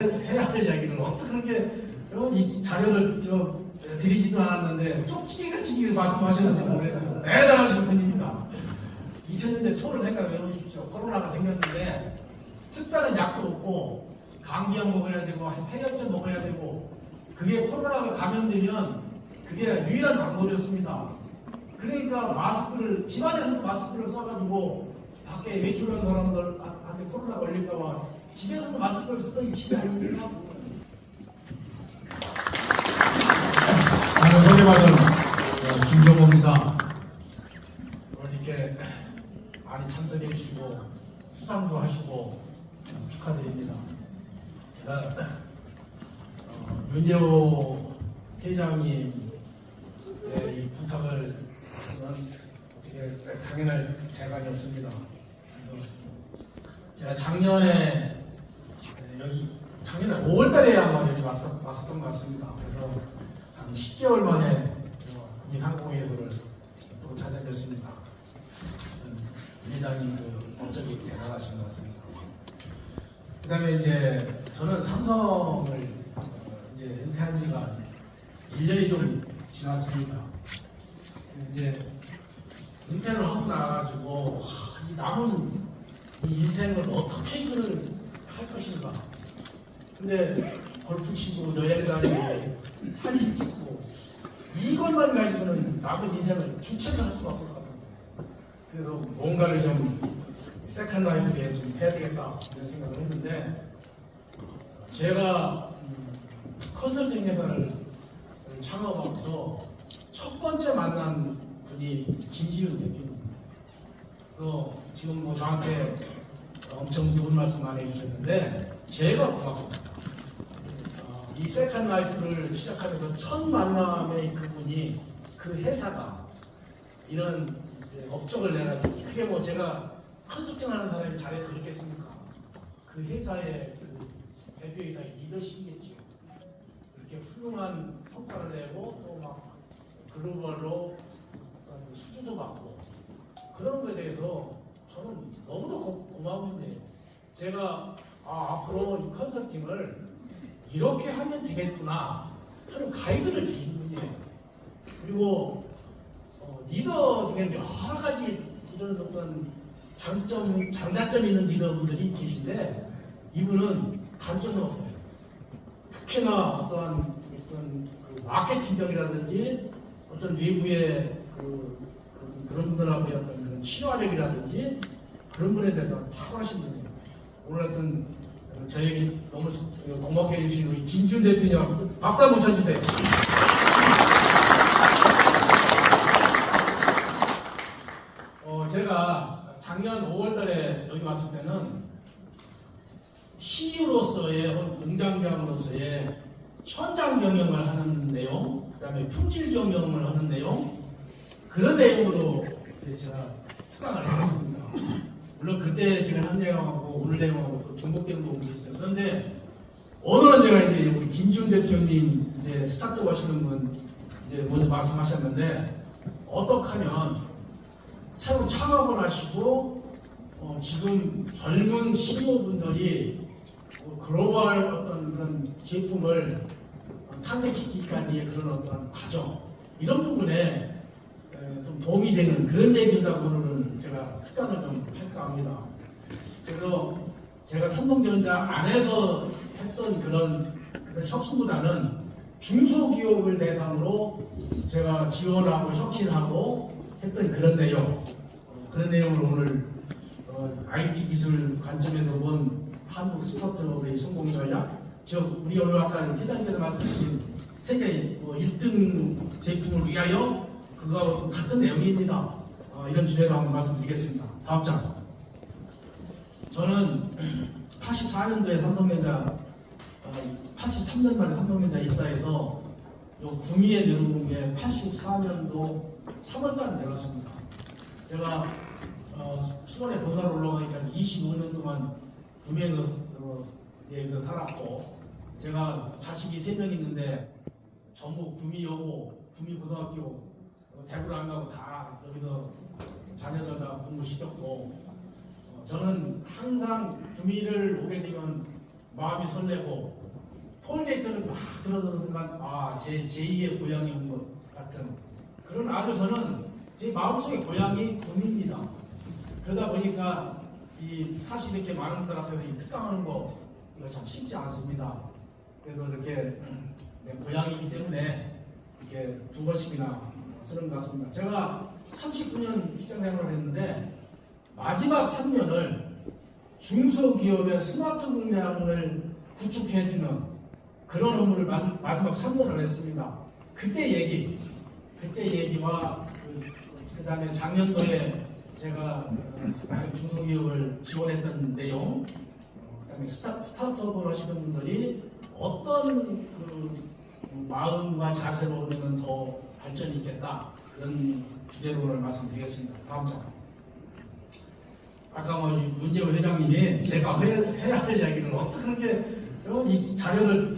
해야 할 이야기를 어떻게 이 자료를 드리지도 않았는데 쪽지기같이 말씀하시는지 모르겠어요. 대단하신 분입니다. 2000년대 초를 생각해 보십시오. 코로나가 생겼는데 특별한 약도 없고 감기약 먹어야 되고 해열제 먹어야 되고 그게 코로나가 감염되면 그게 유일한 방법이었습니다. 그러니까 마스크를 집안에서도 마스크를 써가지고 밖에 외출하는 사람들한테 코로나 걸릴까봐 집에서도 마스크를 쓰던 집이 아닙니까? 저는 소개받은 김정호입니다. 오늘 이렇게 많이 참석해 주시고 수상도 하시고 축하드립니다. 제가 윤재호 회장님의 이 부탁을 어떻게 당연할 재간이 없습니다. 그래서 제가 작년에 5월달에 아마 여기 왔었던 것 같습니다. 그래서 한 10개월 만에 국민상공회에서를 또 찾아뵙습니다. 회장님 업적이 대단하신 것 같습니다. 그 다음에 이제 저는 삼성을 이제 은퇴한 지가 1년이 좀 지났습니다. 이제 은퇴를 하고 나가지고 이 남은 이 인생을 어떻게 이걸 할 것인가. 근데 골프 치고 여행 다니고 사진 찍고 이것만 가지고는 남은 인생을 주체를 할 수가 없을 것 같아요. 그래서 뭔가를 좀 세컨 라이프에 좀 해야 되겠다 이런 생각을 했는데 제가 컨설팅 회사를 창업하면서 첫 번째 만난 분이 김지윤 대표입니다. 그래서 지금 뭐 저한테 엄청 좋은 말씀 많이 해주셨는데 제가 고맙습니다. 이 세컨 라이프를 시작하면서 첫 만남의 그분이 그 회사가 이런 이제 업적을 내가지고 크게 뭐 제가 컨설팅하는 사람이 잘해서 그렇겠습니까? 그 회사의 그 대표이사의 리더십이겠죠. 이렇게 훌륭한 성과를 내고 또 막 글로벌로 수주도 받고 그런 거에 대해서 저는 너무도 고마운데 제가 앞으로 이 컨설팅을 이렇게 하면 되겠구나 하는 가이드를 주신 분이에요. 그리고 리더 중에는 여러 가지 이런 어떤 장단점 있는 리더분들이 계신데 이분은 단점이 없어요. 특히나 어떠한 그 마케팅력이라든지 어떤 외부의 그런 분들하고의 어떤 그런 친화력이라든지 그런 분에 대해서 탁월하신 분이에요. 오늘 하여튼 저에게 너무 고맙게 해주신 우리 김지윤 대표님 박수 한번 쳐주세요. 제가 작년 5월달에 여기 왔을 때는 CEO로서의 공장장으로서의 현장 경영을 하는 내용, 그 다음에 품질 경영을 하는 내용 그런 내용으로 제가 특강을 했었습니다. 물론 그때 제가 한 내용하고 오늘 내용하고 또 중복되는 부분이 있어요. 그런데 오늘은 제가 이제 우리 김지윤 대표님 이제 스타트업 하시는 분 이제 먼저 말씀하셨는데 어떻게 하면 새로 창업을 하시고 지금 젊은 CEO분들이 글로벌 어떤 그런 제품을 탄생시키기까지의 그런 어떤 과정 이런 부분에 좀 도움이 되는 그런 얘기다 오늘은 제가 특강을 좀 할까 합니다. 그래서 제가 삼성전자 안에서 했던 그런 혁신보다는 중소기업을 대상으로 제가 지원하고 혁신하고 했던 그런 내용을 오늘 IT 기술 관점에서 본 한국 스타트업의 성공 전략, 우리 오늘 아까 회장님께서 말씀하신 세계 1등 제품을 위하여 그거하고 같은 내용입니다. 이런 주제로 한번 말씀드리겠습니다. 다음 장. 저는 84년도에 삼성전자 83년 만에 삼성전자 입사해서 요 구미에 내려온 게 84년도 3월달에 내려왔습니다. 제가 수원에 본사로 올라가니까 25년 동안 구미에서 여기서 살았고 제가 자식이 3명 있는데 전부 구미여고 구미고등학교 대구를 안 가고 다 여기서 자녀들 다 공부시켰고 저는 항상 구미를 오게 되면 마음이 설레고 톨게이트를 딱 들어서는 순간 제 제2의 고향인 것 같은 그런 아주 저는 제 마음속의 고향이 군입니다. 그러다 보니까 이 40개 많은 분들 앞에서 이 특강하는 거 이거 참 쉽지 않습니다. 그래서 이렇게 내 고향이기 때문에 이렇게 두 번씩이나 쓰는 것 같습니다. 제가 39년 직장 생활을 했는데 마지막 3년을 중소기업의 스마트 공장을 구축해주는 그런 업무를 마지막 3년을 했습니다. 그때 얘기와 그 다음에 작년도에 제가 중소기업을 지원했던 내용, 그 다음에 스타트업을 하시는 분들이 어떤 그 마음과 자세로 하면 더 발전이 있겠다, 그런 주제로 오늘 말씀드리겠습니다. 다음 장. 아까 문재호 회장님이 제가 해야 할 이야기를 어떻게 이 자료를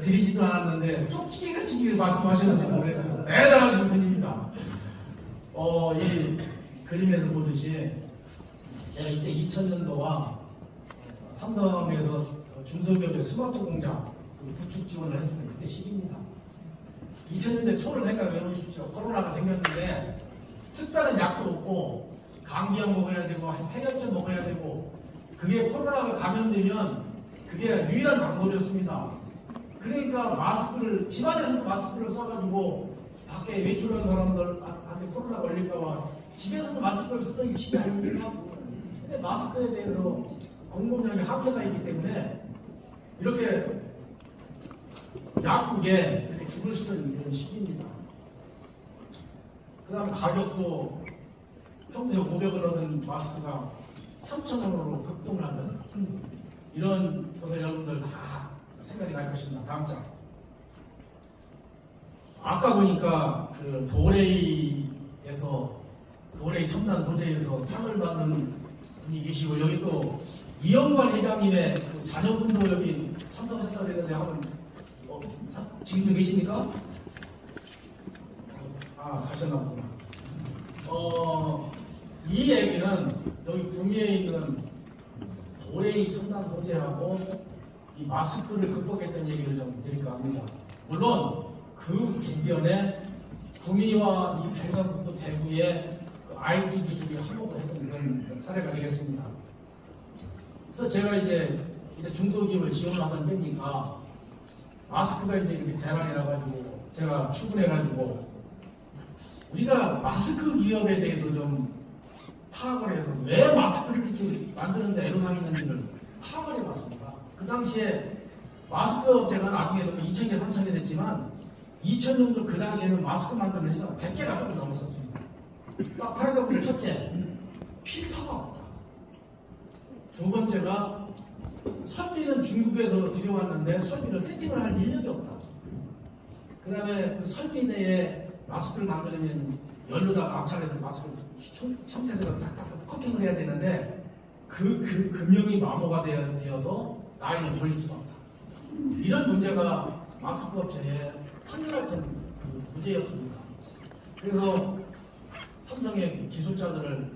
드리지도 않았는데 쪽지기같이 말씀하시는지 모르겠어요. 대단하신 분입니다. 이 그림에서 보듯이 제가 이때 2000년도와 삼성에서 중소기업의 스마트 공장 구축 지원을 해주는 그때 시기입니다. 2000년대 초를 생각해 보십시오. 코로나가 생겼는데 특별한 약도 없고 감기약 먹어야 되고 해열제 먹어야 되고 그게 코로나가 감염되면 그게 유일한 방법이었습니다. 그러니까 마스크를 집안에서도 마스크를 써가지고 밖에 외출하는 사람들한테 코로나 걸릴까봐 집에서도 마스크를 쓰던 게 집이 아닙니까? 근데 마스크에 대해서 공급량이 한계가 있기 때문에 이렇게 약국에 이렇게 줄을 서던 이런 시기입니다. 그 다음에 가격도 평소에 500원 하던 마스크가 3,000원으로 급등을 하는 이런 것을 여러분들 다 생각이 날 것입니다. 다음 장. 아까 보니까 그 도레이 첨단 소재에서 상을 받는 분이 계시고 여기 또 이영관 회장님의 그 자녀분도 여기 참석하셨다고 했는데 한번 지금도 계십니까? 가셨나 보구나. 이 얘기는 여기 구미에 있는 도레이 첨단 소재하고 이 마스크를 극복했던 얘기를 좀 드릴까 합니다. 물론 그 주변에 구미와 이 경상북도 대구의 그 IT 기술이 한몫을 했던 그런 사례가 되겠습니다. 그래서 제가 이제 중소기업을 지원하던 때니까 마스크가 이제 이렇게 대란이 나가지고 제가 출근해가지고 우리가 마스크 기업에 대해서 좀 파악을 해서 왜 마스크를 이렇게 만드는데 애로사항이 있는지를 파악을 해봤습니다. 그 당시에 마스크 업체가 나중에는 2,000개, 3,000개 됐지만 2,000 정도 그 당시에는 마스크 만드는 회사가 100개가 조금 넘었었습니다. 딱 파악해보면 첫째, 필터가 없다. 두 번째가 설비는 중국에서 들여왔는데 설비를 세팅을 할 인력이 없다. 그 다음에 그 설비 내에 마스크를 만들려면 열로다가 압착해서 마스크를 형태대로 탁탁탁 커팅을 해야 되는데 그 금형이 마모가 되어서 라인을 돌릴 수가 없다. 이런 문제가 마스크 업체의 판결했던 문제였습니다. 그래서 삼성의 기술자들을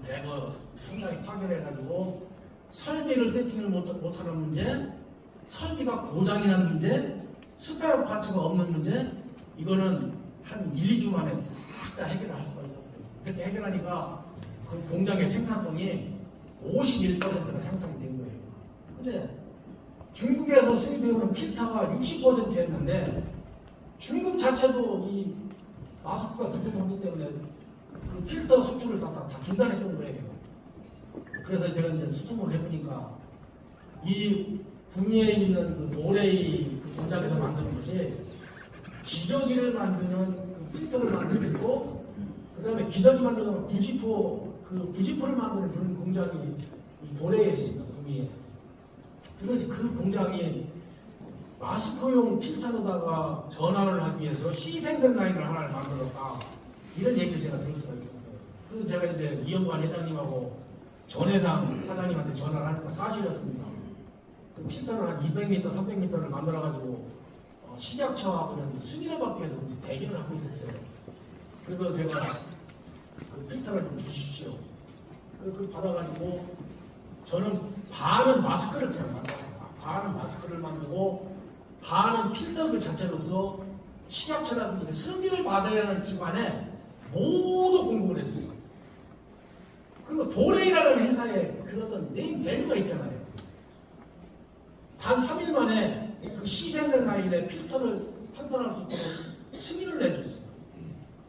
대거 상당히 파견해가지고 설비를 세팅을 못하는 문제, 설비가 고장이 난 문제, 스페어 파츠가 없는 문제, 이거는 한 1, 2주 만에 다 해결을 할 수가 있었어요. 그렇게 해결하니까 그 공장의 생산성이 51%가 생산이 된 거예요. 근데 중국에서 수입해오는 필터가 60%였는데 중국 자체도 이 마스크가 부족하기 때문에 그 필터 수출을 다 중단했던 거예요. 그래서 제가 이제 수tum을 해보니까 이 구미에 있는 그 도레이 그 공장에서 만드는 것이 기저귀를 만드는 그 필터를 만들고 있고, 그 다음에 기저귀 만드는 부지포를 만드는 그런 공장이 이 도레이에 있습니다. 구미에. 그래서 그 공장이 마스크용 필터로다가 전환을 하기 위해서 시생된 라인을 하나를 만들었다. 이런 얘기를 제가 들을 수가 있었어요. 그래서 제가 이제 이영관 회장님하고 전회상 사장님한테 전화를 하니까 사실이었습니다. 그 필터를 한 200m, 300m를 만들어가지고 식약처하고 승인을 받기 위해서 대기를 하고 있었어요. 그래서 제가 그 필터를 좀 주십시오. 그걸 받아가지고 저는 반은 마스크를 그냥 만들어요. 반은 마스크를 만들고 반은 필터 그 자체로서 식약처라든지 승인을 받아야 하는 기관에 모두 공급을 해줬어요. 그리고 도레이라는 회사에 그 어떤 네임 밸류가 있잖아요. 단 3일 만에 그 시생된 라인에 필터를 판단할 수 있도록 승인을 내줬어요.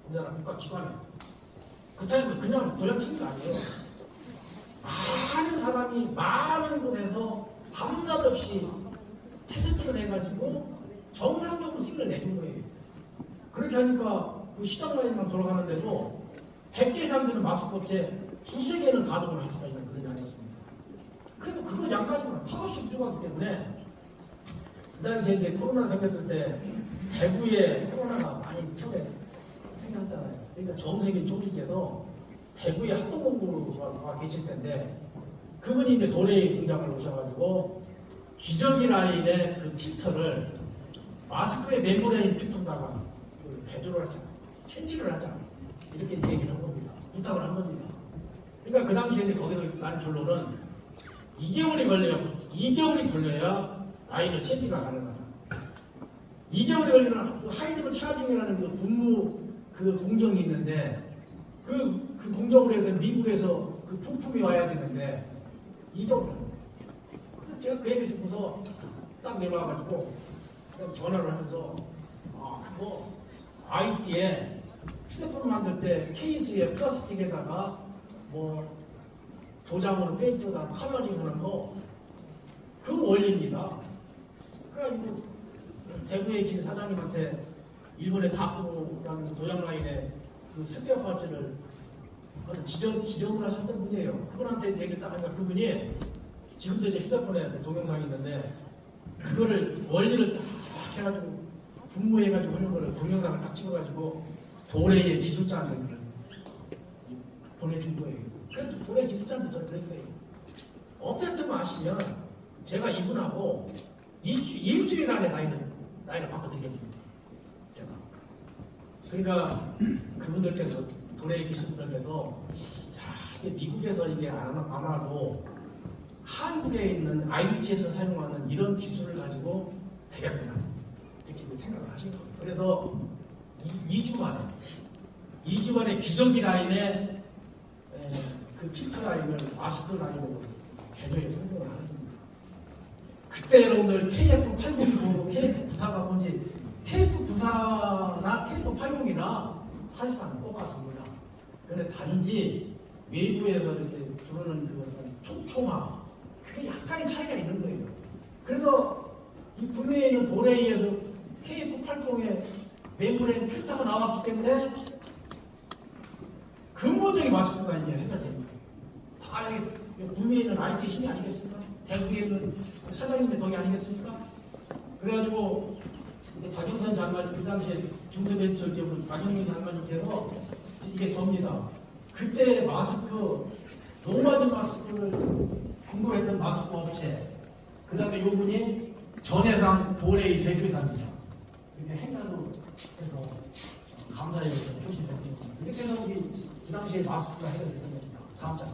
우리나라 국가기관에서. 그렇다고 그냥 도장 치는 거 아니에요. 많은 사람이 많은 곳에서 밤낮없이 테스트를 해가지고 정상적으로 승인을 내준 거예요. 그렇게 하니까 그 시장 라인만 돌아가는데도 100개 이상 되는 마스크 업체 두세 개는 가동을 할 수가 있는 그런 게 아니었습니까? 그래도 그거 양까지만 턱없이 부족하기 때문에 그 당시에 이제 코로나 생겼을 때 대구에 코로나가 많이 처음에 생겼잖아요. 그러니까 정세균 총리께서 대구에 합동본부가 계실 텐데 그분이 이제 도레이 공장을 오셔가지고 기저귀 라인의 그 필터를 마스크의 멤브레인 필터다가 개조를 하자, 체질을 하자 이렇게 얘기를 한 겁니다. 부탁을 한 겁니다. 그러니까 그 당시에 이제 거기서 난 결론은 2개월이 걸려야 라인을 체지가 가능하다. 2개월이 걸리는 그 하이드로 차징이라는 그 분무 그 공정이 있는데 그 공정으로 해서 미국에서 그 부품이 와야 되는데 2개월 걸립니다. 제가 그 얘기 듣고서 딱 내려와가지고 전화를 하면서 그거 IT에 휴대폰 만들 때 케이스에 플라스틱에다가 뭐 도장으로 페인트로다가 컬러링 하는 거 그 원리입니다. 그래가지고 대구에 계신 사장님한테 일본의 다쿠라는 도장 라인에 그 스페어 파츠를 지정을 하셨던 분이에요. 그분한테 얘기를 딱 하니까 그분이 지금도 이제 휴대폰에 동영상이 있는데 그거를 원리를 딱 해가지고 분무해가지고 하는 거를 동영상을 딱 찍어가지고 도레이의 기술자한테 보내준 거예요. 그래도 도레이 기술자한테 저는 그랬어요. 어쨌든 아시면 제가 이분하고 일주일 안에 나이를 바꿔드리겠습니다. 제가. 그러니까 그분들께서 도레이 기술분들께서 이게 미국에서 이게 안 하고 한국에 있는 IT에서 사용하는 이런 기술을 가지고 되겠구나 이렇게 생각을 하신 거예요. 그래서 2주 만에 기저귀 라인에 그 필터 라인을 마스크 라인으로 개조해 성공을 하는 겁니다. 그때 여러분들 KF80이 뭐고 KF94가 뭔지 KF94나 KF80이나 사실상 똑같습니다. 그런데 단지 외부에서 이렇게 주르는 그 촘촘함 그게 약간의 차이가 있는 거예요. 그래서 이 국내에 있는 도레이에서 KF80의 멤브레인 필터가 나왔기 때문에 근본적인 마스크가 이제 해결됩니다. 다 국내에 있는 IT 힘이 아니겠습니까? 대구에 있는 사장님의 덕이 아니겠습니까? 그래가지고 박영선 장관님 그 당시에 중소벤처기업으로 박영선 장관님께서 이게 접니다. 그때 마스크 노맞은 마스크를 공급했던 마스크 업체 그 다음에 요분이 전해상 도레이 대표이사입니다. 이렇게 행사도 해서 감사의 표시를 드립니다. 이렇게 해서 우리 그 당시에 마스크가 해결된 겁니다. 다음 장.